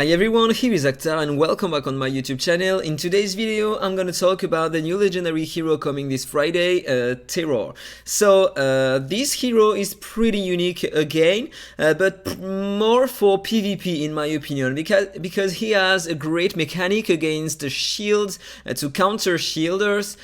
Hi everyone, here is AhkTaar and welcome back on my YouTube channel. In today's video, I'm gonna talk about the new legendary hero coming this Friday, Terror. So, this hero is pretty unique again, but more for PvP in my opinion, because he has a great mechanic against the shields, to counter shielders.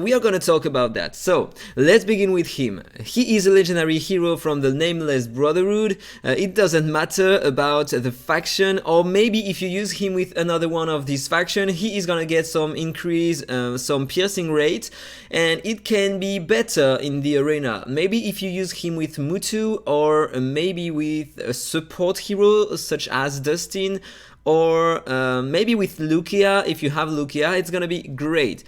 We are gonna talk about that. So, let's begin with him. He is a legendary hero from the Nameless Brotherhood. It doesn't matter about the faction, or maybe if you use him with another one of these faction, he is gonna get some increase, some piercing rate, and it can be better in the arena. Maybe if you use him with Mutu, or maybe with a support hero such as Dustin, or maybe with Lukia. If you have Lukia, it's gonna be great.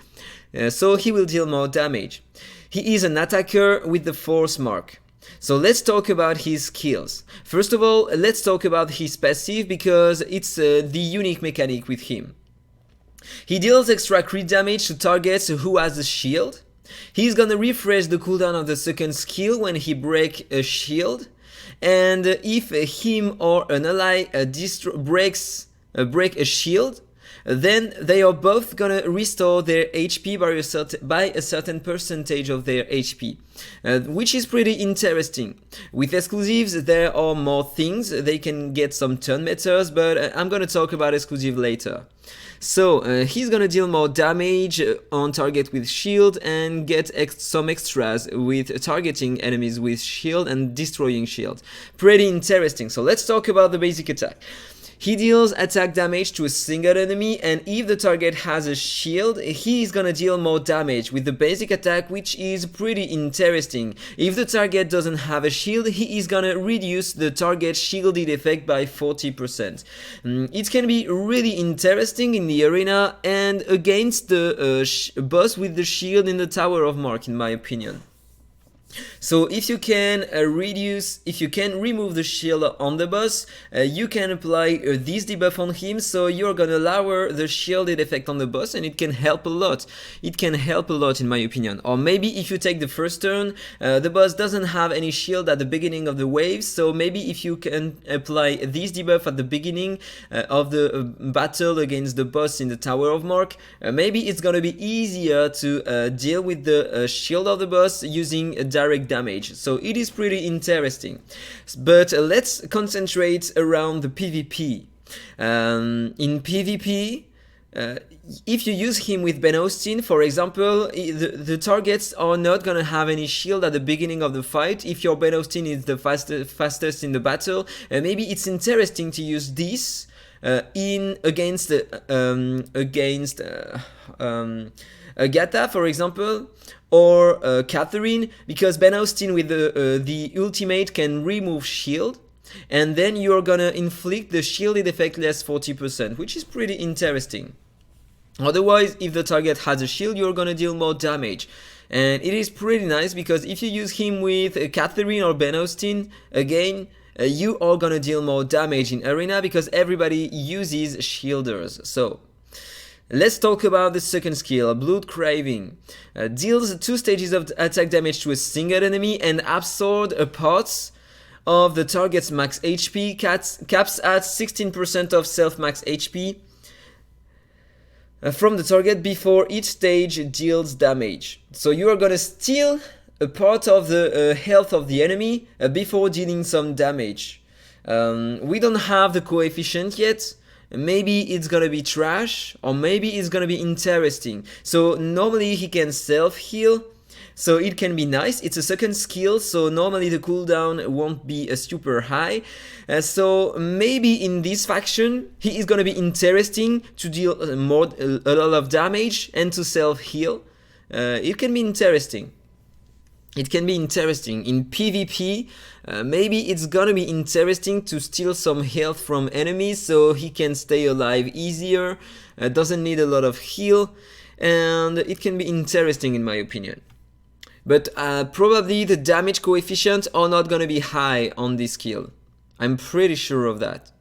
So he will deal more damage. He is an attacker with the force mark. So let's talk about his skills. First of all, let's talk about his passive, because it's the unique mechanic with him. He deals extra crit damage to targets who has a shield. He's gonna refresh the cooldown of the second skill when he breaks a shield. And if him or an ally break a shield, then they are both gonna restore their HP by a certain percentage of their HP, which is pretty interesting. With exclusives, there are more things. They can get some turn meters, but I'm gonna talk about exclusive later. So he's gonna deal more damage on target with shield and get some extras with targeting enemies with shield and destroying shield. Pretty interesting. So let's talk about the basic attack. He deals attack damage to a single enemy, and if the target has a shield, he is gonna deal more damage with the basic attack, which is pretty interesting. If the target doesn't have a shield, he is gonna reduce the target shielded effect by 40%. It can be really interesting in the arena and against the boss with the shield in the Tower of Mark, in my opinion. So if you can remove the shield on the boss, you can apply this debuff on him, so you're gonna lower the shielded effect on the boss, and it can help a lot. It can help a lot in my opinion. Or maybe if you take the first turn, the boss doesn't have any shield at the beginning of the wave, so maybe if you can apply this debuff at the beginning of the battle against the boss in the Tower of Mark, maybe it's gonna be easier to deal with the shield of the boss using direct damage. So it is pretty interesting. But let's concentrate around the PvP. In PvP, if you use him with Ben Austin, for example, the targets are not gonna have any shield at the beginning of the fight. If your Ben Austin is the fastest in the battle, maybe it's interesting to use this against Agatha, for example, or Catherine, because Ben Austin with the ultimate can remove shield, and then you're gonna inflict the shielded effect less 40%, which is pretty interesting. Otherwise, if the target has a shield, you're gonna deal more damage. And it is pretty nice, because if you use him with Catherine or Ben Austin, again, you are gonna deal more damage in arena, because everybody uses shielders. So let's talk about the second skill, Blood Craving. Deals 2 stages of attack damage to a single enemy and absorbs a part of the target's max HP, caps at 16% of self-max HP from the target before each stage deals damage. So you are gonna steal a part of the health of the enemy before dealing some damage. We don't have the coefficient yet. Maybe it's gonna be trash, or maybe it's gonna be interesting. So normally he can self-heal, so it can be nice. It's a second skill, so normally the cooldown won't be super high. So maybe in this faction he is gonna be interesting to deal a lot of damage and to self-heal. It can be interesting. It can be interesting. In PvP, maybe it's gonna be interesting to steal some health from enemies so he can stay alive easier, doesn't need a lot of heal, and it can be interesting in my opinion. But probably the damage coefficients are not gonna be high on this skill. I'm pretty sure of that.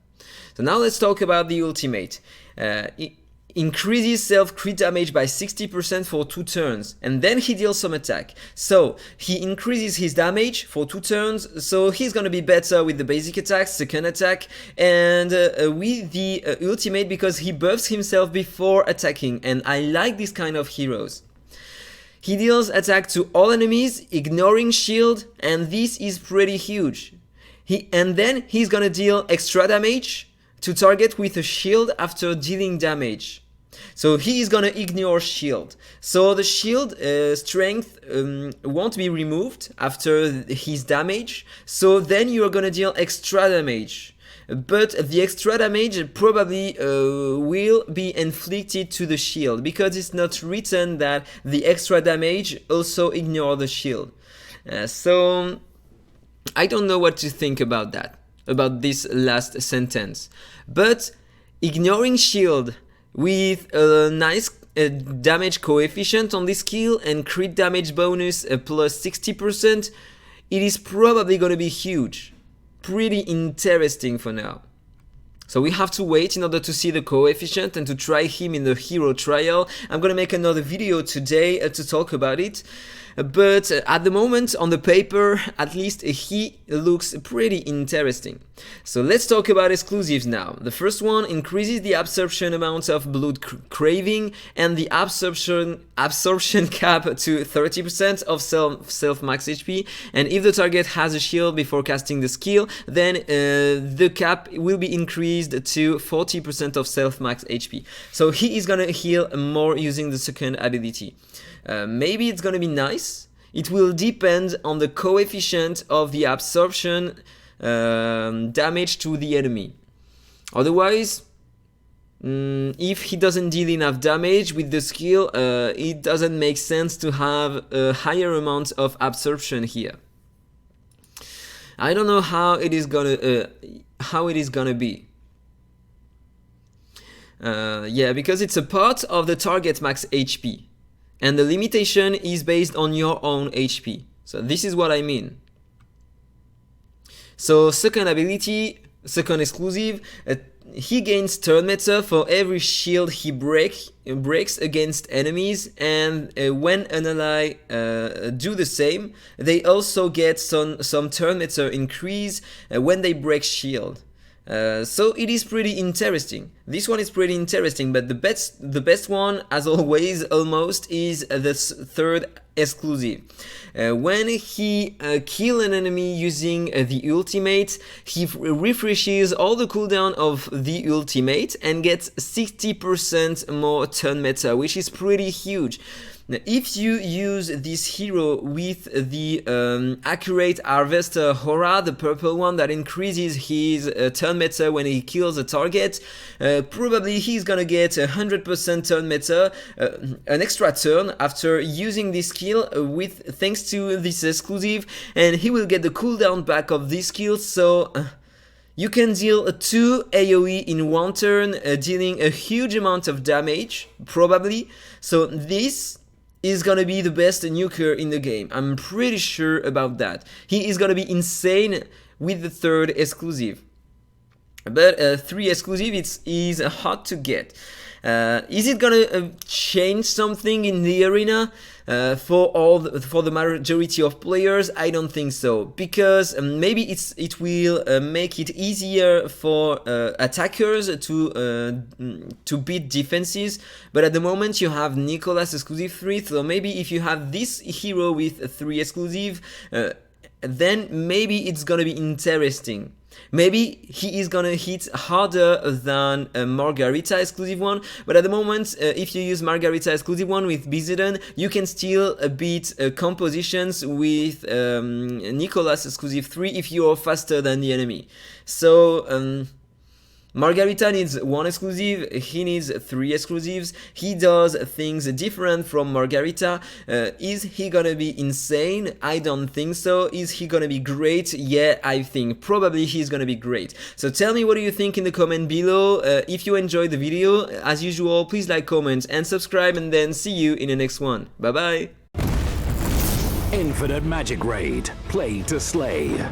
So now let's talk about the ultimate. increases self crit damage by 60% for 2 turns, and then he deals some attack. So he increases his damage for 2 turns, so he's gonna be better with the basic attack, second attack, and with the ultimate, because he buffs himself before attacking, and I like this kind of heroes. He deals attack to all enemies, ignoring shield, and this is pretty huge. And then he's gonna deal extra damage to target with a shield after dealing damage. So he is gonna ignore shield. So the shield strength won't be removed after his damage. So then you're gonna deal extra damage. But the extra damage probably will be inflicted to the shield, because it's not written that the extra damage also ignore the shield. So I don't know what to think about that, about this last sentence. But ignoring shield with a nice damage coefficient on this skill and crit damage bonus plus 60%, it is probably going to be huge. Pretty interesting for now. So we have to wait in order to see the coefficient and to try him in the hero trial. I'm gonna make another video today to talk about it. But at the moment, on the paper, at least he looks pretty interesting. So let's talk about exclusives now. The first one increases the absorption amount of blood craving and the absorption cap to 30% of self max HP. And if the target has a shield before casting the skill, then the cap will be increased to 40% of self max HP. So he is gonna heal more using the second ability. Maybe it's gonna be nice. It will depend on the coefficient of the absorption damage to the enemy. Otherwise, if he doesn't deal enough damage with the skill, it doesn't make sense to have a higher amount of absorption here. I don't know how it is gonna be. Yeah, because it's a part of the target max HP. And the limitation is based on your own HP. So this is what I mean. So second ability, second exclusive, he gains turn meter for every shield he breaks against enemies, and when an ally do the same, they also get some turn meter increase when they break shield. So it is pretty interesting. This one is pretty interesting, but the best one, as always, almost, is the third exclusive. When he kills an enemy using the ultimate, he refreshes all the cooldown of the ultimate and gets 60% more turn meta, which is pretty huge. Now, if you use this hero with the accurate harvester aura, the purple one that increases his turn meta when he kills a target, probably he's gonna get 100% turn meta, an extra turn after using this skill thanks to this exclusive, and he will get the cooldown back of this skill. So you can deal 2 AoE in 1 turn, dealing a huge amount of damage, probably. So this is gonna be the best nuker in the game. I'm pretty sure about that. He is gonna be insane with the third exclusive. But 3 exclusive is hard to get. Is it gonna change something in the arena for the majority of players? I don't think so, because maybe it will make it easier for attackers to beat defenses. But at the moment you have Nicholas exclusive 3, so maybe if you have this hero with 3 exclusive, then maybe it's gonna be interesting. Maybe he is gonna hit harder than a Margarita exclusive one, but at the moment, if you use Margarita exclusive one with Bizidon, you can still beat compositions with Nicholas exclusive 3 if you are faster than the enemy. So Margarita needs 1 exclusive, he needs 3 exclusives. He does things different from Margarita. Is he gonna be insane? I don't think so. Is he gonna be great? Yeah, I think probably he's gonna be great. So tell me, what do you think in the comment below? If you enjoyed the video, as usual, please like, comment and subscribe, and then see you in the next one. Bye bye. Infinite Magicraid. Play to slay.